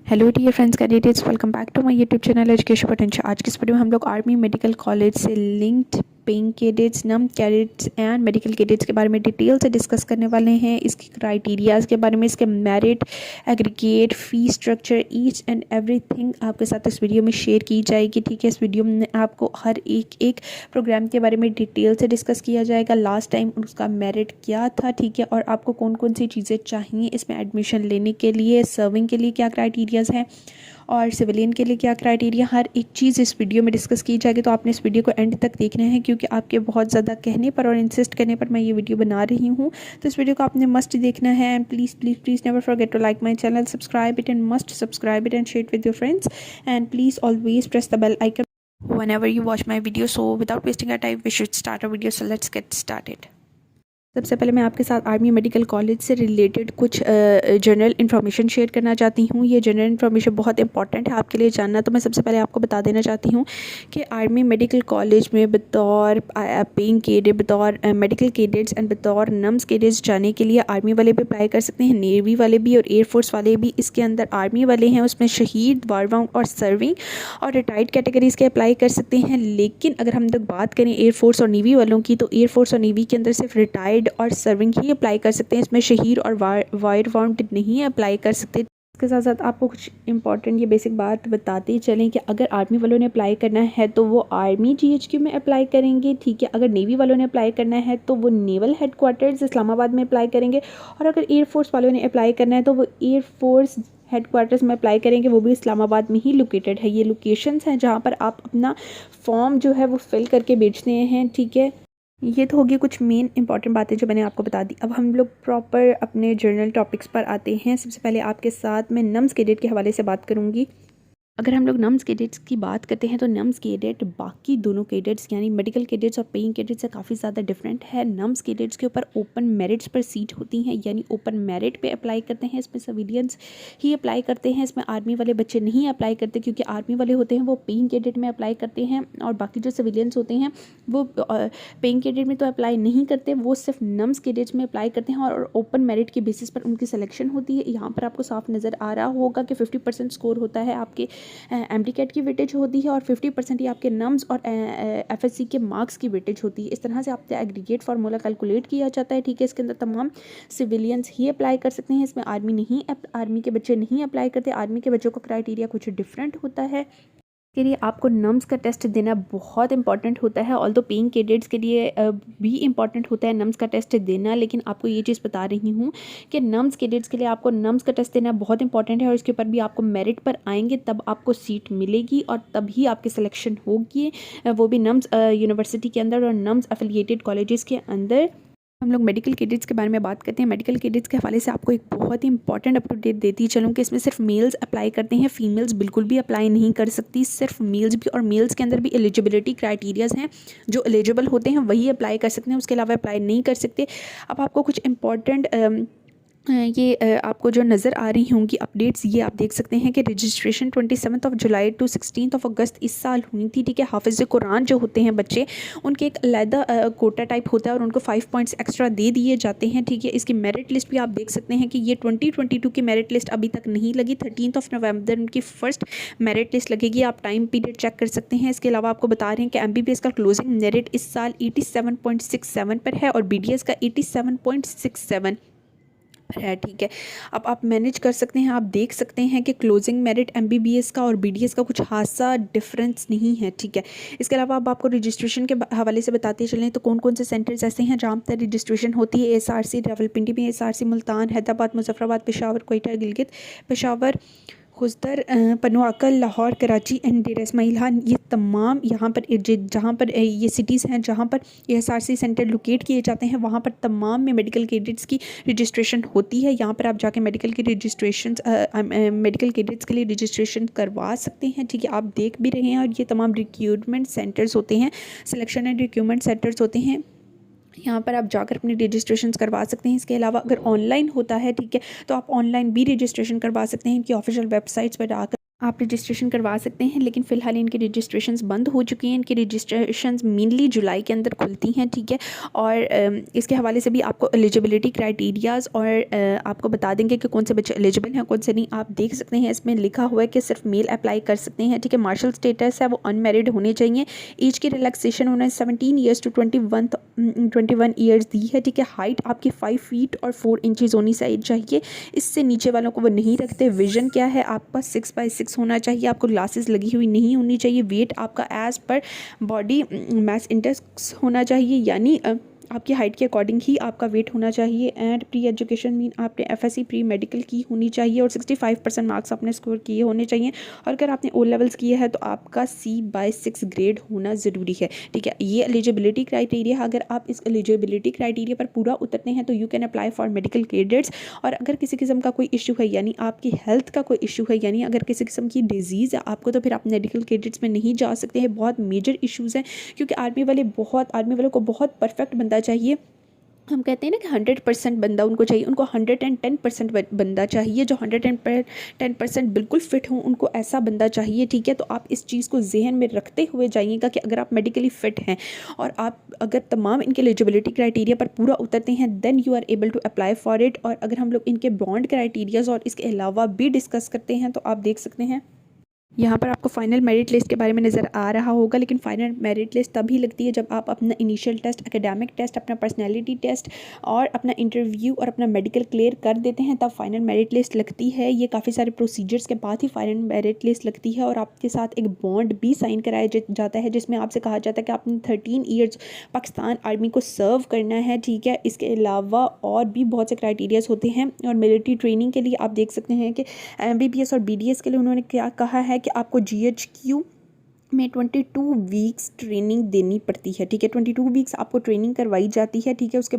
Hello dear friends candidates, welcome back to my YouTube channel education potential. आज की इस video में हम लोग आर्मी मेडिकल कॉलेज से लिंक्ड पेइंग कैडेट्स, नम कैडेट्स एंड मेडिकल कैडेट्स के बारे में डिटेल से डिस्कस करने वाले हैं। इसके क्राइटेरियाज़ के बारे में, इसके merit, aggregate, fee structure, each and everything आपके साथ इस वीडियो में शेयर की जाएगी। ठीक है, इस वीडियो में आपको हर एक प्रोग्राम के बारे में डिटेल से डिस्कस किया जाएगा। लास्ट टाइम उसका मेरिट क्या था, ठीक है, और आपको कौन कौन सी चीज़ें चाहिए इसमें एडमिशन लेने के लिए, सर्विंग के लिए क्या क्राइटेरियाज़ हैं और सिविलियन के लिए क्या क्राइटेरिया, हर एक चीज़ इस वीडियो में डिस्कस की जाएगी। तो आपने इस वीडियो को एंड तक देखना है, क्योंकि आपके बहुत ज़्यादा कहने पर और इंसिस्ट करने पर मैं ये वीडियो बना रही हूँ। तो इस वीडियो को आपने मस्ट देखना है। And please please please never forget to like my channel, subscribe it and must subscribe it and share with your friends, and please always press the bell icon whenever you watch my video. So without wasting our time, we should start our video. So let's get started. सबसे पहले मैं आपके साथ army medical college से related कुछ general information share करना चाहती हूँ। ये जनरल इन्फॉर्मेशन बहुत इंपॉर्टेंट है आपके लिए जानना। तो मैं सबसे पहले आपको बता देना चाहती हूँ कि आर्मी मेडिकल कॉलेज में बतौर पेइंग कैडेट, बतौर मेडिकल कैडेट्स एंड बतौर नम्स कैडेट्स जाने के लिए आर्मी वाले भी अप्लाई कर सकते हैं, नेवी वाले भी और एयरफोर्स वाले भी। इसके अंदर आर्मी वाले हैं, उसमें शहीद, वारवाउंड और सर्विंग और रिटायर्ड कैटेगरीज़ के अप्लाई कर सकते हैं। लेकिन अगर हम लोग बात करें एयरफोर्स और नेवी वालों की, तो एयरफोर्स और नेवी के अंदर सिर्फ रिटायर्ड और सर्विंग ही अप्लाई कर सकते हैं। इसमें शहीद और वायर वाउंड नहीं अप्लाई कर सकते। इसके साथ साथ आपको कुछ इंपॉर्टेंट ये बेसिक बात बताते चलें कि अगर आर्मी वालों ने अप्लाई करना है तो वो आर्मी GHQ में अप्लाई करेंगे, ठीक है। अगर नेवी वालों ने अप्लाई करना है तो वो नेवल हेडक्वार्टर्स इस्लामाबाद में अप्लाई करेंगे, और अगर एयरफोर्स वालों ने अप्लाई करना है तो वो एयरफोर्स हेडक्वार्टर्स में अप्लाई करेंगे, वो भी इस्लामाबाद में ही लोकेटेड है। ये लोकेशंस हैं जहाँ पर आप अपना फॉर्म जो है वो फिल करके बेचते हैं, ठीक है। ये तो होगी कुछ मेन इंपॉर्टेंट बातें जो मैंने आपको बता दी। अब हम लोग प्रॉपर अपने जर्नल टॉपिक्स पर आते हैं। सबसे पहले आपके साथ मैं नम्स कैडेट के हवाले से बात करूँगी। अगर हम लोग नम्स कैडेट्स की बात करते हैं तो नम्स कैडेट बाकी दोनों कैडेट्स यानी मेडिकल कैडेट्स और पेइंग कैडेट्स से काफ़ी ज़्यादा डिफरेंट है। नम्स कैडेट्स के ऊपर ओपन मेरिट्स पर सीट होती हैं, यानी ओपन मेरिट पे अप्लाई करते हैं। इसमें सिविलियंस ही अप्लाई करते हैं, इसमें आर्मी वाले बच्चे नहीं अप्लाई करते, क्योंकि आर्मी वाले होते हैं वो पेइंग कैडेट में अप्लाई करते हैं, और बाकी जो सिविलियंस होते हैं वो पेइंग कैडेट में तो अप्लाई नहीं करते, वो सिर्फ नम्स कैडेट्स में अप्लाई करते हैं और ओपन मेरिट के बेसिस पर उनकी सिलेक्शन होती है। यहाँ पर आपको साफ नज़र आ रहा होगा कि 50% स्कोर होता है आपके MD-CAT की वेटेज होती है, और 50% ही आपके नम्स और FSC के मार्क्स की वेटेज होती है। इस तरह से आपका एग्रीगेट फार्मूला कैलकुलेट किया जाता है, ठीक है। इसके अंदर तमाम सिविलियंस ही अप्लाई कर सकते हैं, इसमें आर्मी के बच्चे नहीं अप्लाई करते। आर्मी के बच्चों का क्राइटेरिया कुछ डिफरेंट होता है। के लिए आपको नम्स का टेस्ट देना बहुत इंपॉर्टेंट होता है। ऑल्दो पेइंग कैडेट्स के लिए भी इंपॉर्टेंट होता है नम्स का टेस्ट देना, लेकिन आपको ये चीज़ बता रही हूँ कि नम्स कैडेट्स के लिए आपको नम्स का टेस्ट देना बहुत इंपॉर्टेंट है, और इसके ऊपर भी आपको मेरिट पर आएंगे तब आपको सीट मिलेगी और तभी आपकी सिलेक्शन होगी, वो भी नम्स यूनिवर्सिटी के अंदर और नम्स एफिलिएटेड कॉलेजेस के अंदर। हम लोग मेडिकल कैडेट्स के बारे में बात करते हैं। मेडिकल कैडेट्स के हवाले से आपको एक बहुत ही इंपॉर्टेंट अप टू डेट देती चलूँ कि इसमें सिर्फ मेल्स अप्लाई करते हैं, फीमेल्स बिल्कुल भी अप्लाई नहीं कर सकती, सिर्फ मेल्स भी। और मेल्स के अंदर भी एलिजिबिलिटी क्राइटेरियाज़ हैं, जो एलिजिबल होते हैं वही अप्लाई कर सकते हैं, उसके अलावा अप्लाई नहीं कर सकते। अब आपको कुछ इंपॉर्टेंट ये आपको जो नज़र आ रही होंगी अपडेट्स, ये आप देख सकते हैं कि रजिस्ट्रेशन 27 जुलाई टू 16 अगस्त इस साल हुई थी, ठीक है। हाफिज़ कुरान जो होते हैं बच्चे, उनके एक अलहदा कोटा टाइप होता है और उनको 5 पॉइंट्स एक्स्ट्रा दे दिए जाते हैं, ठीक है। इसकी मेरिट लिस्ट भी आप देख सकते हैं कि ये 2022 की मेरिट लिस्ट अभी तक नहीं लगी। 13 नवंबर उनकी फ़र्स्ट मेरिट लिस्ट लगेगी, आप टाइम पीरियड चेक कर सकते हैं। इसके अलावा आपको बता रहे हैं कि MBBS का क्लोजिंग मेरिट इस साल 87.67 पर है और BDS का 87.67 है, ठीक है। अब आप मैनेज कर सकते हैं, आप देख सकते हैं कि क्लोजिंग मेरिट MBBS का और BDS का कुछ खासा डिफरेंस नहीं है, ठीक है। इसके अलावा अब आपको रजिस्ट्रेशन के हवाले से बताते चलें तो कौन कौन से सेंटर्स ऐसे हैं जहाँ पर रजिस्ट्रेशन होती है। SRC रावलपिंडी में, SRC मुल्तान, हैदराबाद, मुजफ्फराबाद, पेशावर, कोयटा, गिलगित, पेशावर, खुस्तर, पनवाकल, लाहौर, कराची एंड डेरा इस्माइल खान, ये तमाम यहाँ पर जहाँ पर ये सिटीज़ हैं जहाँ पर SRC सेंटर लोकेट किए जाते हैं, वहाँ पर तमाम में मेडिकल कैडेट्स की रजिस्ट्रेशन होती है। यहाँ पर आप जाके मेडिकल कैडेट्स के लिए रजिस्ट्रेशन करवा सकते हैं, ठीक है। आप देख भी रहे हैं, और ये तमाम रिक्रूटमेंट सेंटर्स होते हैं, सिलेक्शन एंड रिक्रूटमेंट सेंटर्स होते हैं, यहाँ पर आप जाकर अपनी रजिस्ट्रेशन करवा सकते हैं। इसके अलावा अगर ऑनलाइन होता है, ठीक है, तो आप ऑनलाइन भी रजिस्ट्रेशन करवा सकते हैं। इनकी ऑफिशियल वेबसाइट्स पर जाकर आप रजिस्ट्रेशन करवा सकते हैं, लेकिन फ़िलहाल इनकी रजिस्ट्रेशंस बंद हो चुकी हैं। इनकी रजिस्ट्रेशंस मेनली जुलाई के अंदर खुलती हैं, ठीक है। और इसके हवाले से भी आपको एलिजिबिलिटी क्राइटेरियाज़ और आपको बता देंगे कि कौन से बच्चे एलिजिबल हैं, कौन से नहीं। आप देख सकते हैं इसमें लिखा हुआ है कि सिर्फ मेल अप्लाई कर सकते हैं, ठीक है। मार्शल स्टेटस है वो अनमेरिड होने चाहिए। एज की रिलैक्सेशन उन्होंने 17 ईयर्स टू 21 ईयर्स दी है, ठीक है। हाइट आपकी 5 फीट और 4 इंचज़ होनी चाहिए। इससे नीचे वालों को वो नहीं रखते। विजन क्या है आपका 6/6 होना चाहिए। आपको ग्लासेस लगी हुई नहीं होनी चाहिए। वेट आपका as per body mass index होना चाहिए, यानी आपकी हाइट के अकॉर्डिंग ही आपका वेट होना चाहिए। एंड प्री एजुकेशन मीन आपने FSC प्री मेडिकल की होनी चाहिए और 65% मार्क्स आपने स्कोर किए होने चाहिए। और अगर आपने O लेवल्स किए हैं तो आपका C/6 ग्रेड होना ज़रूरी है, ठीक है। ये एलिजिबिलिटी क्राइटेरिया है। अगर आप इस एलिजिबिलिटी क्राइटेरिया पर पूरा उतरते हैं तो you can apply for medical cadets. और अगर किसी किस्म का कोई इशू है, यानी आपकी हेल्थ का कोई इशू है, यानी अगर किसी किस्म की डिजीज़ है आपको, तो फिर आप मेडिकल कैडेट्स में नहीं जा सकते हैं। बहुत मेजर इशूज़ हैं, क्योंकि आर्मी वालों को बहुत परफेक्ट बंदा चाहिए। हम कहते हैं ना कि 100% बंदा उनको चाहिए, उनको 110% बंदा चाहिए। जो 110% बिल्कुल फ़िट हो, उनको ऐसा बंदा चाहिए, ठीक है। तो आप इस चीज़ को जहन में रखते हुए जाइएगा कि अगर आप मेडिकली फ़िट हैं और आप अगर तमाम इनके एलिजिबिलिटी क्राइटेरिया पर पूरा उतरते हैं, then you are able to apply for it. और अगर हम लोग इनके बॉन्ड क्राइटेरियाज़ और इसके अलावा भी डिस्कस करते हैं तो आप देख सकते हैं यहाँ पर आपको फाइनल मेरिट लिस्ट के बारे में नज़र आ रहा होगा। लेकिन फाइनल मेरिट लिस्ट तभी लगती है जब आप अपना इनिशियल टेस्ट, एकेडमिक टेस्ट, अपना पर्सनैलिटी टेस्ट और अपना इंटरव्यू और अपना मेडिकल क्लियर कर देते हैं, तब फाइनल मेरिट लिस्ट लगती है। ये काफ़ी सारे प्रोसीजर्स के बाद ही फाइनल मेरिट लिस्ट लगती है। और आपके साथ एक बॉन्ड भी साइन कराया जाता है, जिसमें आपसे कहा जाता है कि आपने 13 ईयर्स पाकिस्तान आर्मी को सर्व करना है, ठीक है। इसके अलावा और भी बहुत से क्राइटेरियाज होते हैं। और मिलिट्री ट्रेनिंग के लिए आप देख सकते हैं कि MBBS और BDS के लिए उन्होंने क्या कहा है कि आपको GHQ में 22 वीक्स ट्रेनिंग देनी पड़ती है, ठीक है। 22 वीक्स आपको ट्रेनिंग करवाई जाती है, ठीक है। उसके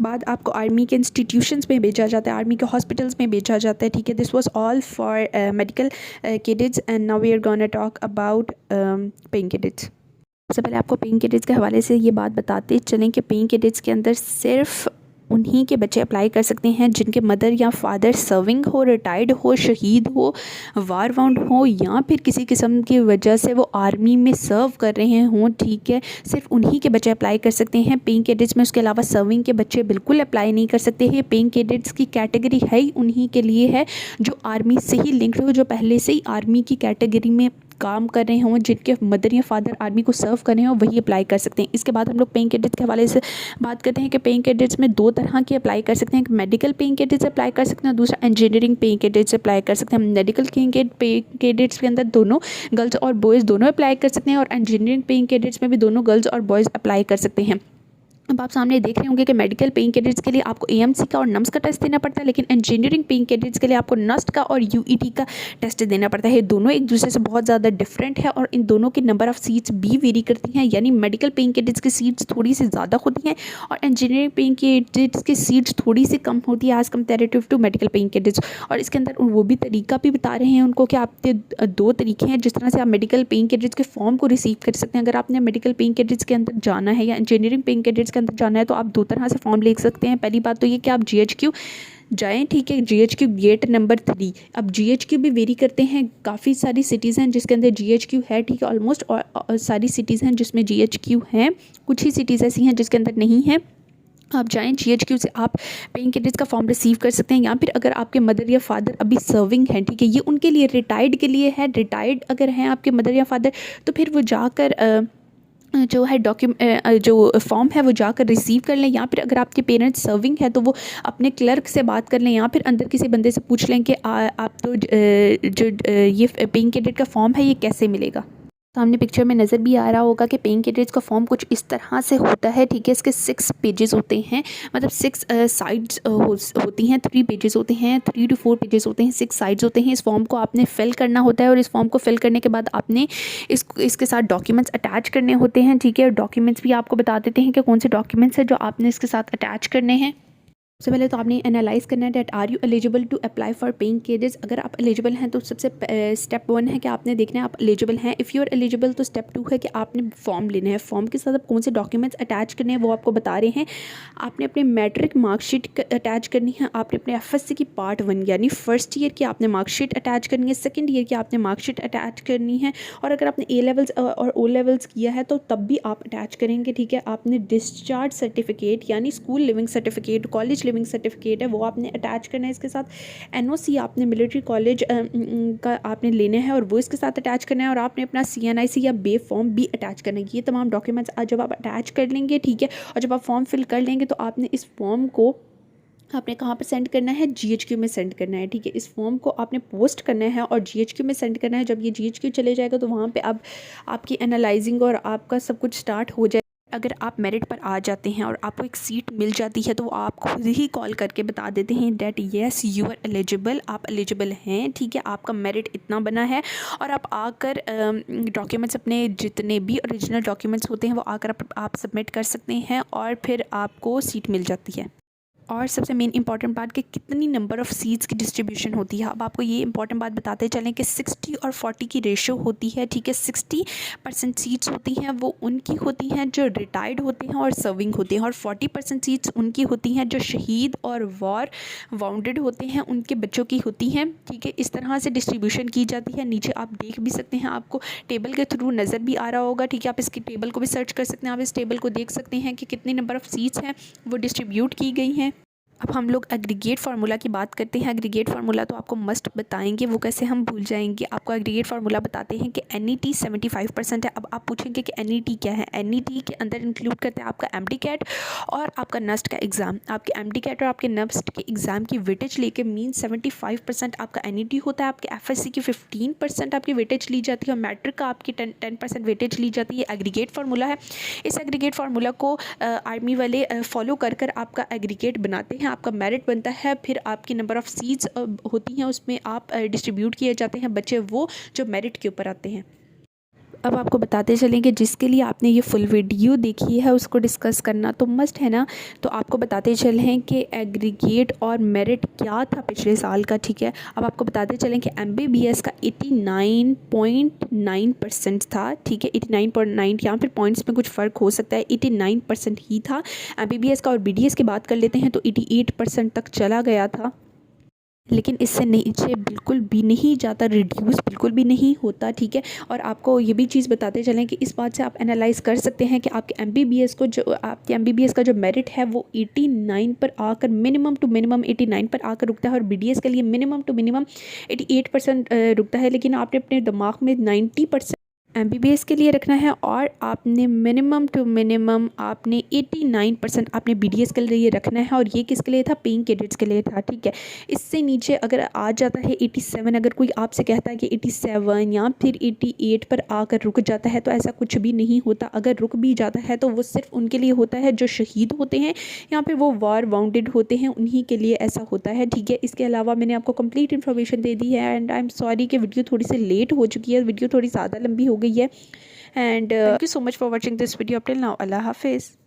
बाद आपको आर्मी के इंस्टीट्यूशंस में भेजा जाता है, आर्मी के हॉस्पिटल्स में भेजा जाता है, ठीक है। This was all for medical cadets and now we are gonna talk about paying cadets. सबसे पहले आपको पेइंग कैडेट्स के हवाले से ये बात बताते चलें कि पेइंग कैडेट्स के अंदर सिर्फ उन्हीं के बच्चे अप्लाई कर सकते हैं जिनके मदर या फादर सर्विंग हो, रिटायर्ड हो, शहीद हो, वार वाउंड हो, या फिर किसी किस्म की वजह से वो आर्मी में सर्व कर रहे हों, ठीक है। सिर्फ उन्हीं के बच्चे अप्लाई कर सकते हैं पेइंग कैडेट्स में। उसके अलावा सर्विंग के बच्चे बिल्कुल अप्लाई नहीं कर सकते हैं। पेइंग कैडेट्स की कैटेगरी है ही उन्हीं के लिए है जो आर्मी से ही लिंक्ड हो, जो पहले से ही आर्मी की कैटेगरी में काम कर रहे हों, जिनके मदर या फादर आर्मी को सर्व कर रहे हों, वही अप्लाई कर सकते हैं। इसके बाद हम लोग पेइंग कैडेट्स के हवाले से बात करते हैं कि पेइंग कैडेट्स में 2 तरह के अप्लाई कर सकते हैं। मेडिकल पेइंग कैडेट्स अप्लाई कर सकते हैं, दूसरा इंजीनियरिंग पेइंग कैडेट्स अप्लाई कर सकते हैं। मेडिकल पेइंग कैडेट्स के अंदर दोनों गर्ल्स और बॉयज़ दोनों अप्लाई कर सकते हैं, और इंजीनियरिंग पेइंग कैडेट्स में भी दोनों गर्ल्स और बॉयज़ अप्लाई कर सकते हैं। अब आप सामने देख रहे होंगे कि मेडिकल पेइंग कैडेट्स के लिए आपको AMC का और NUMS का टेस्ट देना पड़ता है, लेकिन इंजीनियरिंग पेइंग कैडेट्स के लिए आपको NUST का और UET का टेस्ट देना पड़ता है। दोनों एक दूसरे से बहुत ज़्यादा डिफरेंट है और इन दोनों की नंबर ऑफ़ सीट्स भी वेरी करती हैं, यानी मेडिकल पेइंग कैडेट्स की सीट्स थोड़ी सी ज़्यादा होती हैं और इंजीनियरिंग पेइंग कैडेट्स की सीट्स थोड़ी सी कम होती है as comparative to medical paying cadets. और इसके अंदर वो भी तरीका भी बता रहे हैं उनको कि आपके 2 तरीके हैं जिस तरह से आप मेडिकल पेइंग कैडेट्स के फॉर्म को रिसीव कर सकते हैं। अगर आपने मेडिकल पेइंग कैडेट्स के अंदर जाना है या इंजीनियरिंग पेइंग कैडेट्स के अंदर जाना है तो आप 2 तरह से फॉर्म लिख सकते हैं। पहली बात तो ये कि आप GHQ जाएँ, ठीक है। GHQ gate number 3। अब GHQ भी वेरी करते हैं, काफ़ी सारी सिटीज़ हैं जिसके अंदर GHQ है, ठीक है। ऑलमोस्ट सारी सिटीज़ हैं जिसमें GHQ हैं, कुछ ही सिटीज़ ऐसी हैं जिसके अंदर नहीं है। आप जाएँ GHQ से आप पेइंग कैडेट्स का फॉर्म रिसीव कर सकते हैं। या फिर अगर आपके मदर या फादर अभी सर्विंग हैं, ठीक है, ये उनके लिए रिटायर्ड के लिए है। रिटायर्ड अगर हैं आपके मदर या फादर तो फिर वो जाकर जो है जो फॉर्म है वो जाकर रिसीव कर लें। या फिर अगर आपके पेरेंट्स सर्विंग है तो वो अपने क्लर्क से बात कर लें, या फिर अंदर किसी बंदे से पूछ लें कि आप तो जो ये पेइंग कैडेट का फॉर्म है ये कैसे मिलेगा। सामने पिक्चर में नज़र भी आ रहा होगा कि पेइंग कैडेट्स का फॉर्म कुछ इस तरह से होता है, ठीक है। इसके 6 पेजेस होते हैं, मतलब 6 साइड्स होती हैं, 3 पेजेस होते हैं, 3 to 4 पेजेस होते हैं, 6 साइड्स होते हैं। इस फॉर्म को आपने फिल करना होता है और इस फॉर्म को फिल करने के बाद आपने इसके साथ डॉक्यूमेंट्स अटैच करने होते हैं, ठीक है। डॉक्यूमेंट्स भी आपको बता देते हैं कि कौन से डॉक्यूमेंट्स हैं जो आपने इसके साथ अटैच करने हैं। सबसे पहले तो आपने एनालाइज करना है that are you eligible to apply for paying cadets. अगर आप एलिजिबल हैं तो सबसे स्टेप 1 है कि आपने देखना है आप एलिजिबल हैं। इफ़ यू आर एलिजिबल तो स्टेप 2 है कि आपने फॉर्म लेना है। फॉर्म के साथ आप कौन से डॉक्यूमेंट्स अटैच करने हैं वो आपको बता रहे हैं। आपने अपने मैट्रिक मार्कशीट अटैच करनी है, आपने अपने FSC की पार्ट 1 यानी फर्स्ट ईयर की आपने मार्कशीट अटैच करनी है, सेकेंड ईयर की आपने मार्कशीट अटैच करनी है, और अगर आपने A लेवल्स और O लेवल्स किया है तो तब भी आप अटैच करेंगे, ठीक है। आपने डिस्चार्ज सर्टिफिकेट यानी school leaving certificate, college leaving certificate है वो आपने अटैच करना है। इसके साथ NOC आपने मिलिट्री कॉलेज का आपने लेना है और वो इसके साथ अटैच करना है, और आपने अपना CNIC या बे फॉर्म भी अटैच करना है। ये तमाम डॉक्यूमेंट्स जब आप अटैच कर लेंगे, ठीक है, और जब आप फॉर्म फिल कर लेंगे तो आपने इस फॉर्म को आपने कहाँ पर सेंड करना है, GHQ में सेंड करना है, ठीक है। इस फॉर्म को आपने पोस्ट करना है और GHQ में सेंड करना है। जब ये GHQ चले जाएगा तो वहाँ पे अब आपकी एनालाइजिंग और आपका सब कुछ स्टार्ट हो जाए। अगर आप मेरिट पर आ जाते हैं और आपको एक सीट मिल जाती है तो आप खुद ही कॉल करके बता देते हैं that yes you are eligible, आप एलिजिबल हैं, ठीक है, आपका मेरिट इतना बना है। और आप आकर डॉक्यूमेंट्स अपने जितने भी ओरिजिनल डॉक्यूमेंट्स होते हैं वो आकर आप सबमिट कर सकते हैं और फिर आपको सीट मिल जाती है। और सबसे मेन इंपॉर्टेंट बात कि कितनी नंबर ऑफ़ सीट्स की डिस्ट्रीब्यूशन होती है। अब आपको ये इंपॉर्टेंट बात बताते चलें कि 60 और 40 की रेशो होती है, ठीक है। 60% सीट्स होती हैं वो उनकी होती हैं जो रिटायर्ड होते हैं और सर्विंग होते हैं, और 40% सीट्स उनकी होती हैं जो शहीद और वॉर वाउंडेड होते हैं उनके बच्चों की होती हैं, ठीक है। इस तरह से डिस्ट्रीब्यूशन की जाती है। नीचे आप देख भी सकते हैं, आपको टेबल के थ्रू नज़र भी आ रहा होगा, ठीक है। आप इसकी टेबल को भी सर्च कर सकते हैं, आप इस टेबल को देख सकते हैं कि कितनी नंबर ऑफ़ सीट्स हैं वो डिस्ट्रीब्यूट की गई हैं। अब हम लोग एग्रीगेट फार्मूला की बात करते हैं। एग्रीगेट फार्मूला तो आपको मस्ट बताएंगे, वो कैसे हम भूल जाएंगे। आपको एग्रीगेट फार्मूला बताते हैं कि NET 75% है। अब आप पूछेंगे कि NET क्या है। NET के अंदर इंक्लूड करते हैं आपका MD-CAT और आपका NUST का एग्ज़ाम। आपके MD-CAT और आपके NUST के एग्ज़ाम की वेटेज लेके मीन 75% आपका NET होता है। आपके FSC की 15% आपकी वेटेज ली जाती है और मैट्रिक का आपकी 10% वेटेज ली जाती है। एग्रीगेट फार्मूला है। इस एग्रीगेट फार्मूला को आर्मी वाले फॉलो कर आपका एग्रीगेट बनाते हैं, आपका मेरिट बनता है। फिर आपकी नंबर ऑफ़ सीट्स होती हैं उसमें आप डिस्ट्रीब्यूट किए जाते हैं बच्चे वो जो मेरिट के ऊपर आते हैं। अब आपको बताते चलें कि जिसके लिए आपने ये फुल वीडियो देखी है उसको डिस्कस करना तो मस्ट है ना। तो आपको बताते चलें कि एग्रीगेट और मेरिट क्या था पिछले साल का, ठीक है। अब आपको बताते चलें कि MBBS का 89.9% था, ठीक है। 89.9 यहाँ फिर पॉइंट्स में कुछ फ़र्क हो सकता है, 89% ही था MBBS का। और BDS की बात कर लेते हैं तो 88% तक चला गया था, लेकिन इससे नीचे बिल्कुल भी नहीं जाता, रिड्यूस बिल्कुल भी नहीं होता, ठीक है। और आपको ये भी चीज़ बताते चलें कि इस बात से आप एनालाइज़ कर सकते हैं कि आपके MBBS का जो मेरिट है वो 89 पर आकर मिनिमम टू मिनिमम 89 पर आकर रुकता है, और BDS के लिए मिनिमम टू मिनिमम 88% रुकता है। लेकिन आपने अपने दिमाग में 90% MBBS के लिए रखना है और आपने मिनिमम टू मिनिमम आपने 89% आपने BDS के लिए रखना है। और ये किसके लिए था, पेइंग कैडेट्स के लिए था, ठीक है। इससे नीचे अगर आ जाता है 87, अगर कोई आपसे कहता है कि 87 या फिर 88 पर आकर रुक जाता है तो ऐसा कुछ भी नहीं होता। अगर रुक भी जाता है तो वो सिर्फ उनके लिए होता है जो शहीद होते हैं या फिर वो वॉर वाउंडेड होते हैं, उन्हीं के लिए ऐसा होता है, ठीक है। इसके अलावा मैंने आपको कंप्लीट इन्फॉर्मेशन दे दी है एंड आई एम सॉरी कि वीडियो थोड़ी सी लेट हो चुकी है, वीडियो थोड़ी ज़्यादा लंबी हो गई है। And thank you so much for watching this video up till now. अल्लाह हाफिज़।